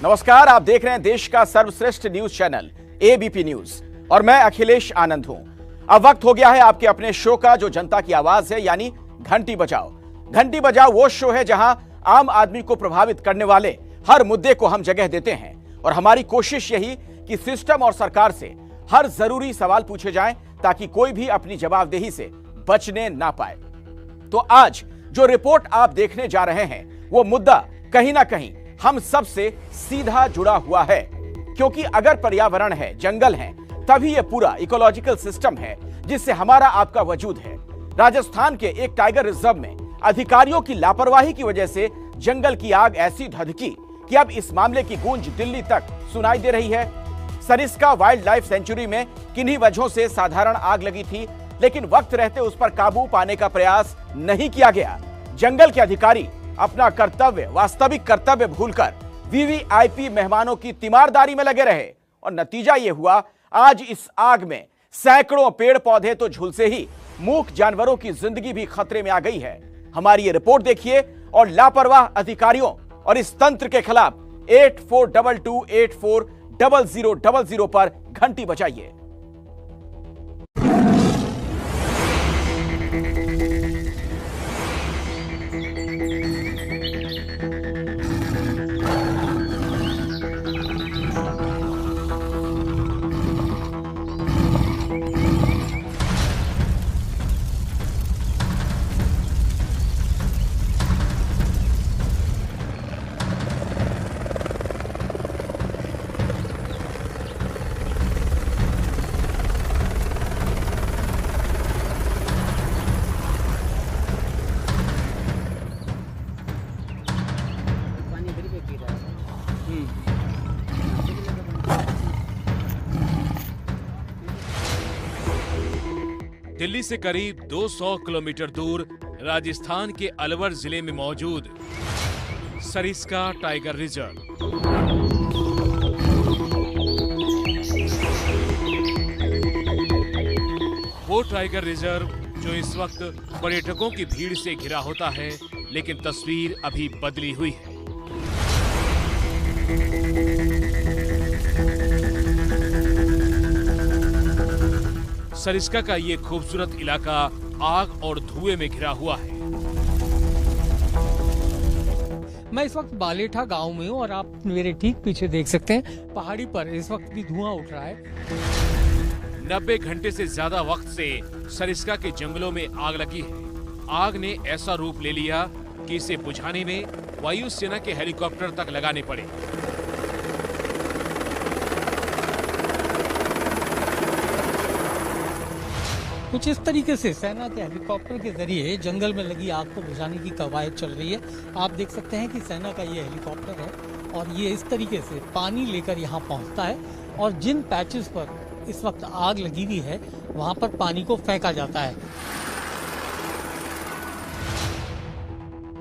नमस्कार, आप देख रहे हैं देश का सर्वश्रेष्ठ न्यूज चैनल एबीपी न्यूज और मैं अखिलेश आनंद हूं। अब वक्त हो गया है आपके अपने शो का जो जनता की आवाज है, यानी घंटी बजाओ। घंटी बजाओ वो शो है जहां आम आदमी को प्रभावित करने वाले हर मुद्दे को हम जगह देते हैं और हमारी कोशिश यही कि सिस्टम और सरकार से हर जरूरी सवाल पूछे जाएं ताकि कोई भी अपनी जवाबदेही से बचने ना पाए। तो आज जो रिपोर्ट आप देखने जा रहे हैं वो मुद्दा कहीं ना कहीं हम सब से सीधा जुड़ा हुआ है, क्योंकि अगर पर्यावरण है, जंगल है, तभी ये पूरा इकोलॉजिकल सिस्टम है जिससे हमारा आपका वजूद है। राजस्थान के एक टाइगर रिजर्व में अधिकारियों की लापरवाही की वजह से जंगल की आग ऐसी धधकी कि अब इस मामले की गूंज दिल्ली तक सुनाई दे रही है। सरिस्का वाइल्ड लाइफ सेंचुरी में किन्हीं वजहों से साधारण आग लगी थी, लेकिन वक्त रहते उस पर काबू पाने का प्रयास नहीं किया गया। जंगल के अधिकारी अपना कर्तव्य, वास्तविक कर्तव्य भूलकर वीवीआईपी मेहमानों की तीमारदारी में लगे रहे और नतीजा यह हुआ, आज इस आग में सैकड़ों पेड़ पौधे तो झुलसे ही मूक जानवरों की जिंदगी भी खतरे में आ गई है। हमारी ये रिपोर्ट देखिए और लापरवाह अधिकारियों और इस तंत्र के खिलाफ 8422840000 पर घंटी बजाइए। दिल्ली से करीब 200 किलोमीटर दूर राजस्थान के अलवर जिले में मौजूद सरिस्का टाइगर रिजर्व। वो टाइगर रिजर्व जो इस वक्त पर्यटकों की भीड़ से घिरा होता है, लेकिन तस्वीर अभी बदली हुई है। सरिस्का का ये खूबसूरत इलाका आग और धुएं में घिरा हुआ है। मैं इस वक्त बालेठा गांव में हूँ और आप मेरे ठीक पीछे देख सकते हैं पहाड़ी पर इस वक्त भी धुआं उठ रहा है। 90 घंटे से ज्यादा वक्त से सरिस्का के जंगलों में आग लगी है। आग ने ऐसा रूप ले लिया कि इसे बुझाने में वायुसेना के हेलीकॉप्टर तक लगाने पड़े। कुछ इस तरीके से सेना के हेलीकॉप्टर के जरिए जंगल में लगी आग को बुझाने की कवायद चल रही है। आप देख सकते हैं कि सेना का ये हेलीकॉप्टर है और ये इस तरीके से पानी लेकर यहाँ पहुँचता है और जिन पैचेस पर इस वक्त आग लगी हुई है वहाँ पर पानी को फेंका जाता है।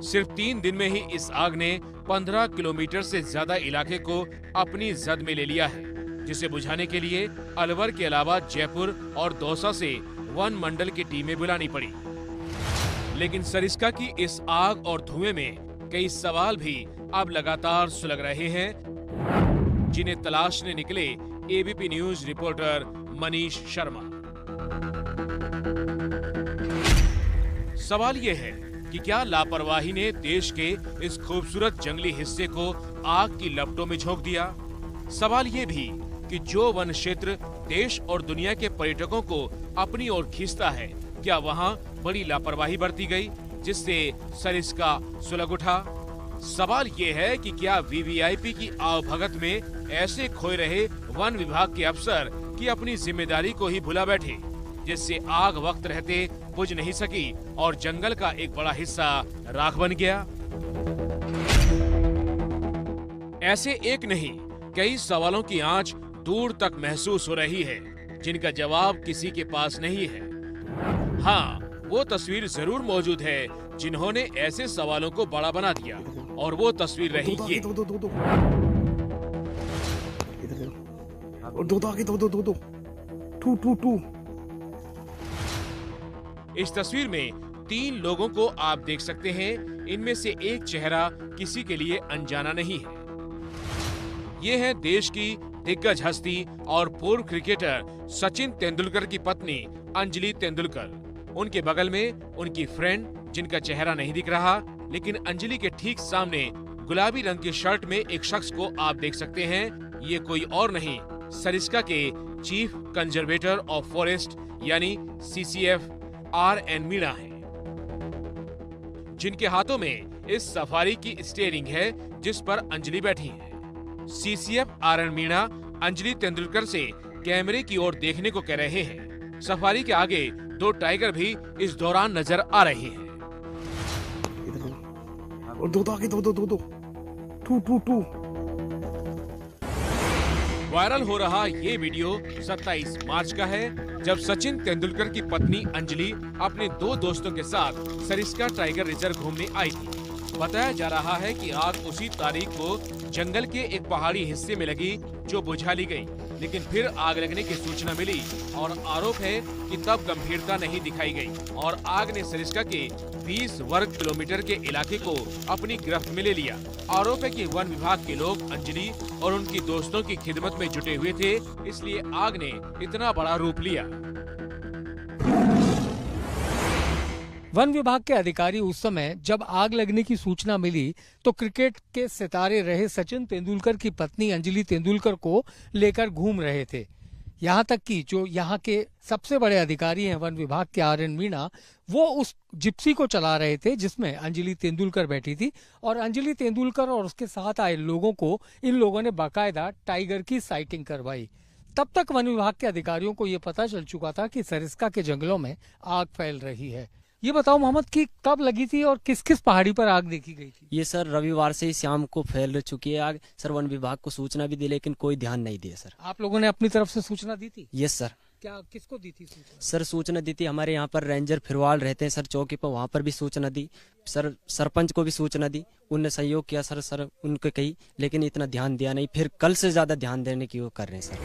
सिर्फ 3 दिन में ही इस आग ने 15 किलोमीटर से ज्यादा इलाके को अपनी जद में ले लिया है, जिसे बुझाने के लिए अलवर के अलावा जयपुर और दौसा से वन मंडल की टीमें बुलानी पड़ी। लेकिन सरिस्का की इस आग और धुएं में कई सवाल भी अब लगातार सुलग रहे हैं, जिन्हें तलाशने निकले ABP news reporter Manish Sharma. सवाल ये है कि क्या लापरवाही ने देश के इस खूबसूरत जंगली हिस्से को आग की लपटों में झोंक दिया? सवाल ये भी कि जो वन क्षेत्र देश और दुनिया के पर्यटकों को अपनी ओर खींचता है, क्या वहां बड़ी लापरवाही बरती गई जिससे सरिस्का सुलग उठा? सवाल ये है कि क्या वीवीआईपी की आवभगत में ऐसे खोए रहे वन विभाग के अफसर कि अपनी जिम्मेदारी को ही भुला बैठे, जिससे आग वक्त रहते बुझ नहीं सकी और जंगल का एक बड़ा हिस्सा राख बन गया? ऐसे एक नहीं, कई सवालों की आंच दूर तक महसूस हो रही है, जिनका जवाब किसी के पास नहीं है। हाँ, वो तस्वीर जरूर मौजूद है जिन्होंने ऐसे सवालों को बड़ा बना दिया, और वो तस्वीर रही ये। इस तस्वीर में 3 लोगों को आप देख सकते हैं। इनमें से एक चेहरा किसी के लिए अनजाना नहीं है। ये है देश की दिग्गज हस्ती और पूर्व क्रिकेटर सचिन तेंदुलकर की पत्नी अंजलि तेंदुलकर। उनके बगल में उनकी फ्रेंड, जिनका चेहरा नहीं दिख रहा, लेकिन अंजलि के ठीक सामने गुलाबी रंग की शर्ट में एक शख्स को आप देख सकते हैं। ये कोई और नहीं, सरिस्का के चीफ कंजर्वेटर ऑफ फॉरेस्ट यानी CCF RN मीणा है, जिनके हाथों में इस सफारी की स्टीयरिंग है जिस पर अंजलि बैठी है। CCF RN मीणा अंजलि तेंदुलकर से कैमरे की ओर देखने को कह रहे हैं। सफारी के आगे 2 टाइगर भी इस दौरान नजर आ रहे हैं। और दो आगे, दो टू वायरल हो रहा ये वीडियो 27 मार्च का है, जब सचिन तेंदुलकर की पत्नी अंजलि अपने 2 दोस्तों के साथ सरिस्का टाइगर रिजर्व घूमने आई थी। बताया जा रहा है कि आग उसी तारीख को जंगल के एक पहाड़ी हिस्से में लगी जो बुझा ली गई, लेकिन फिर आग लगने की सूचना मिली और आरोप है कि तब गंभीरता नहीं दिखाई गई और आग ने सरिस्का के 20 वर्ग किलोमीटर के इलाके को अपनी गिरफ्त में ले लिया। आरोप है कि वन विभाग के लोग अंजलि और उनकी दोस्तों की खिदमत में जुटे हुए थे, इसलिए आग ने इतना बड़ा रूप लिया। वन विभाग के अधिकारी उस समय जब आग लगने की सूचना मिली तो क्रिकेट के सितारे रहे सचिन तेंदुलकर की पत्नी अंजलि तेंदुलकर को लेकर घूम रहे थे। यहाँ तक कि जो यहाँ के सबसे बड़े अधिकारी हैं वन विभाग के RN मीणा, वो उस जिप्सी को चला रहे थे जिसमें अंजलि तेंदुलकर बैठी थी और अंजलि तेंदुलकर और उसके साथ आए लोगों को इन लोगों ने बाकायदा टाइगर की साइटिंग करवाई। तब तक वन विभाग के अधिकारियों को ये पता चल चुका था कि सरिस्का के जंगलों में आग फैल रही है। ये बताओ मोहम्मद कि कब लगी थी और किस किस पहाड़ी पर आग देखी गई थी? ये सर रविवार से ही शाम को फैल चुकी है आग। सर वन विभाग को सूचना भी दी लेकिन कोई ध्यान नहीं दिया सर। आप लोगों ने अपनी तरफ से सूचना दी थी? Yes sir. क्या किसको दी थी सूचना? सर सूचना दी थी, हमारे यहाँ पर रेंजर फिरवाल रहते हैं सर चौकी पर, वहाँ पर भी सूचना दी। सर सरपंच को भी सूचना दी, उनने सहयोग किया सर उनको कही, लेकिन इतना ध्यान दिया नहीं। फिर कल से ज्यादा ध्यान देने की वो कर रहे हैं सर।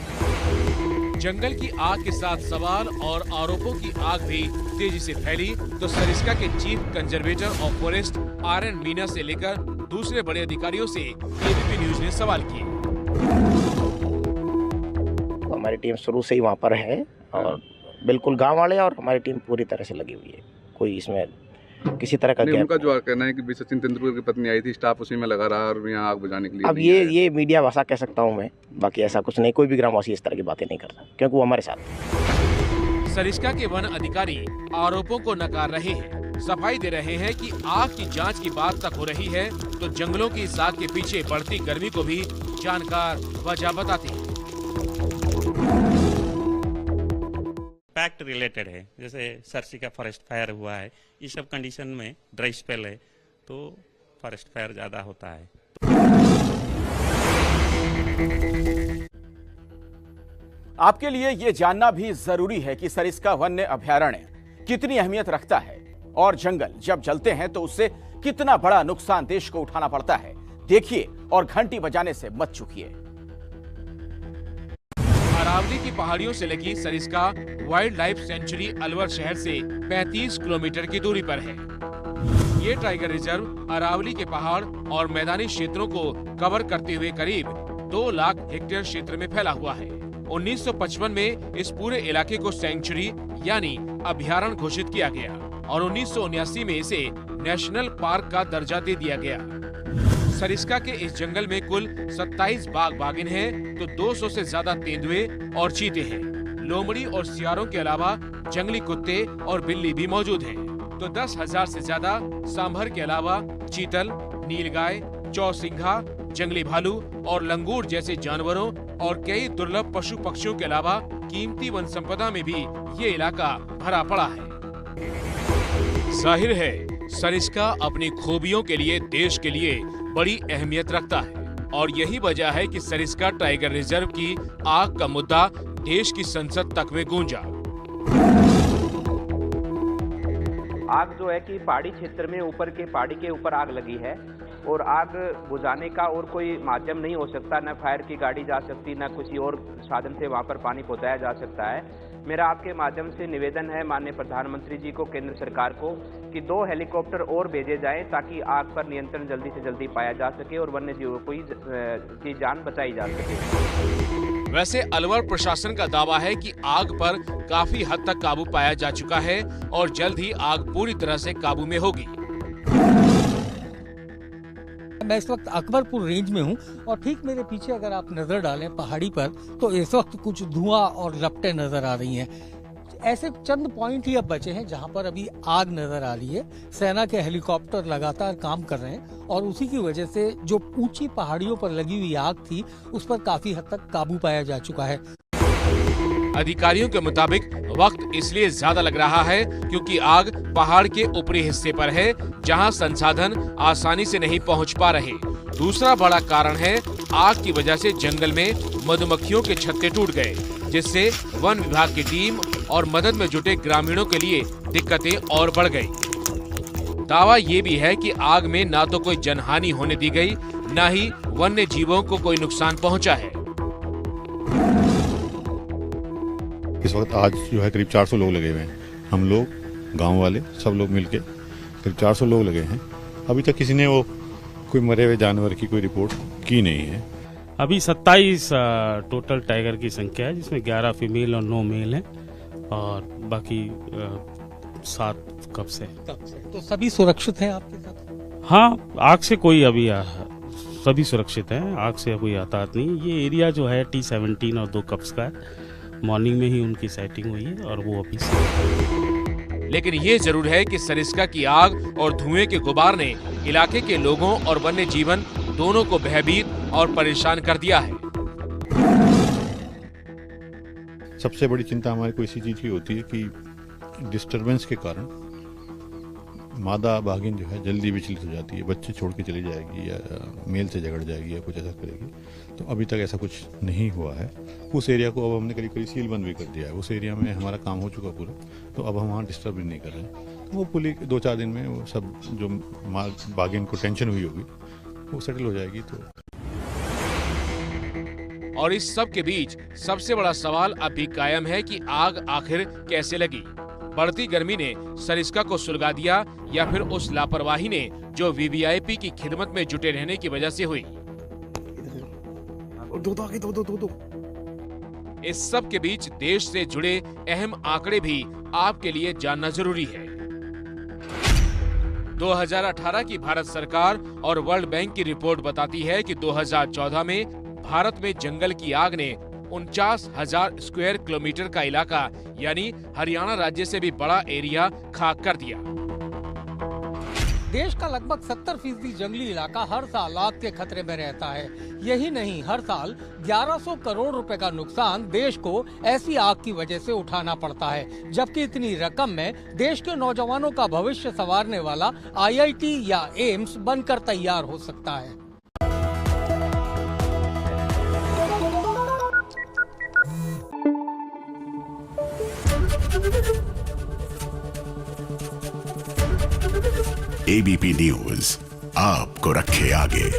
जंगल की आग के साथ सवाल और आरोपों की आग भी तेजी से फैली तो सरिस्का के chief conservator of forest RN Meena से लेकर दूसरे बड़े अधिकारियों से ABP न्यूज ने सवाल किए। हमारी टीम शुरू से ही वहाँ पर है और बिल्कुल गांव वाले और हमारी टीम पूरी तरह से लगी हुई है। कोई इसमें किसी तरह का उनका जो कहना है कि सचिन तेंदुलकर की पत्नी आई थी, स्टाफ उसी में लगा रहा और यहाँ आग बुझाने के लिए। अब ये मीडिया भाषा कह सकता हूँ मैं, बाकी ऐसा कुछ नहीं। कोई भी ग्रामवासी इस तरह की बातें नहीं करता क्योंकि वो हमारे साथ। सरिस्का के वन अधिकारी आरोपों को नकार रहे हैं, सफाई दे रहे हैं कि आग की जांच की बात तक हो रही है तो जंगलों की इस आग के पीछे बढ़ती गर्मी को भी जानकार वजह बताते हैं। पैक्ट रिलेटेड है, जैसे सरसी का फॉरेस्ट फायर हुआ है, इस सब कंडीशन में ड्राई स्पेल है तो फॉरेस्ट फायर ज्यादा होता है। आपके लिए ये जानना भी जरूरी है कि सरिस्का वन्य अभयारण्य कितनी अहमियत रखता है और जंगल जब जलते हैं तो उससे कितना बड़ा नुकसान देश को उठाना पड़ता है। देखिए और घंटी बजाने से मत चूकिए। अरावली की पहाड़ियों से लगी Sariska wild life sanctuary Alwar शहर से 35 किलोमीटर की दूरी पर है। ये टाइगर रिजर्व अरावली के पहाड़ और मैदानी क्षेत्रों को कवर करते हुए करीब 2 लाख हेक्टेयर क्षेत्र में फैला हुआ है। 1955 में इस पूरे इलाके को सेंचुरी यानी अभयारण्य घोषित किया गया और 1979 में इसे नेशनल पार्क का दर्जा दे दिया गया। सरिस्का के इस जंगल में कुल 27 बाघ बाघिन हैं, तो 200 से ज्यादा तेंदुए और चीते हैं। लोमड़ी और सियारों के अलावा जंगली कुत्ते और बिल्ली भी मौजूद हैं। तो 10,000 से ज्यादा सांभर के अलावा चीतल, नीलगाय, चौसिंघा, जंगली भालू और लंगूर जैसे जानवरों और कई दुर्लभ पशु पक्षियों के अलावा कीमती वन संपदा में भी ये इलाका भरा पड़ा है। जाहिर है सरिस्का अपनी खूबियों के लिए देश के लिए बड़ी अहमियत रखता है और यही वजह है कि सरिस्का टाइगर रिजर्व की आग का मुद्दा देश की संसद तक में गूंजा। आग जो है कि पहाड़ी क्षेत्र में ऊपर के पहाड़ी के ऊपर आग लगी है और आग बुझाने का और कोई माध्यम नहीं हो सकता, न फायर की गाड़ी जा सकती, न किसी और साधन से वहां पर पानी पहुंचाया जा सकता है। मेरा आपके माध्यम से निवेदन है माननीय प्रधानमंत्री जी को, केंद्र सरकार को, कि 2 हेलीकॉप्टर और भेजे जाएं ताकि आग पर नियंत्रण जल्दी से जल्दी पाया जा सके और वन्य जीवों की जान बचाई जा सके। वैसे अलवर प्रशासन का दावा है कि आग पर काफी हद तक काबू पाया जा चुका है और जल्द ही आग पूरी तरह से काबू में होगी। मैं इस वक्त अकबरपुर रेंज में हूं और ठीक मेरे पीछे अगर आप नजर डालें पहाड़ी पर तो इस वक्त कुछ धुआं और लपटें नजर आ रही हैं। ऐसे चंद पॉइंट ही अब बचे हैं जहां पर अभी आग नजर आ रही है। सेना के हेलीकॉप्टर लगातार काम कर रहे हैं और उसी की वजह से जो ऊंची पहाड़ियों पर लगी हुई आग थी उस पर काफी हद तक काबू पाया जा चुका है। अधिकारियों के मुताबिक वक्त इसलिए ज्यादा लग रहा है क्योंकि आग पहाड़ के ऊपरी हिस्से पर है जहां संसाधन आसानी से नहीं पहुंच पा रहे। दूसरा बड़ा कारण है आग की वजह से जंगल में मधुमक्खियों के छत्ते टूट गए, जिससे वन विभाग की टीम और मदद में जुटे ग्रामीणों के लिए दिक्कतें और बढ़ गई। दावा ये भी है कि आग में ना तो कोई जनहानि होने दी गई, न ही वन्य जीवों को कोई नुकसान पहुंचा है। इस वक्त आज जो है करीब 400 लोग लगे हुए हैं। हम लोग, गांव वाले, सब लोग मिलके करीब 400 लोग लगे हैं। अभी तक किसी ने वो कोई मरे हुए जानवर की कोई रिपोर्ट की नहीं है। अभी 27 टोटल टाइगर की संख्या है, जिसमें 11 फीमेल और 9 मेल हैं और बाकी 7 कब्स हैं। तो सभी सुरक्षित हैं आपके साथ? हाँ, आग से कोई अभी सभी सुरक्षित हैं, आग से कोई आताहत नहीं। ये एरिया जो है T-17 और 2 कब्स का है। मॉर्निंग में ही उनकी सेटिंग हुई है और वो अभी। लेकिन ये जरूर है कि सरिस्का की आग और धुएं के गुबार ने इलाके के लोगों और वन्य जीवन दोनों को भयभीत और परेशान कर दिया है। सबसे बड़ी चिंता हमारी को इसी चीज की होती है कि डिस्टरबेंस के कारण मादा बाघिन जो है जल्दी विचलित हो जाती है, बच्चे छोड़ के चली जाएगी या मेल से झगड़ जाएगी या कुछ ऐसा करेगी। तो अभी तक ऐसा कुछ नहीं हुआ है। उस एरिया को अब हमने करीब करीब सील बंद भी कर दिया है। उस एरिया में हमारा काम हो चुका पूरा, तो अब हम वहाँ डिस्टर्ब भी नहीं कर रहे हैं। तो वो पुलिस 2-4 दिन में वो सब जो बाघिन को टेंशन हुई होगी वो सेटल हो जाएगी। तो और इस सब के बीच सबसे बड़ा सवाल अब भी कायम है कि आग आखिर कैसे लगी। बढ़ती गर्मी ने सरिस्का को सुलगा दिया या फिर उस लापरवाही ने जो वीवीआईपी की खिदमत में जुटे रहने की वजह से हुई। दो। इस सब के बीच देश से जुड़े अहम आंकड़े भी आपके लिए जानना जरूरी है। 2018 की भारत सरकार और वर्ल्ड बैंक की रिपोर्ट बताती है कि 2014 में भारत में जंगल की आग ने 49,000 स्क्वायर किलोमीटर का इलाका यानी हरियाणा राज्य से भी बड़ा एरिया खाक कर दिया। देश का लगभग 70% जंगली इलाका हर साल आग के खतरे में रहता है। यही नहीं, हर साल 1100 करोड़ रुपए का नुकसान देश को ऐसी आग की वजह से उठाना पड़ता है, जबकि इतनी रकम में देश के नौजवानों का भविष्य संवारने वाला IIT या एम्स बनकर तैयार हो सकता है। ABP न्यूज आपको रखे आगे।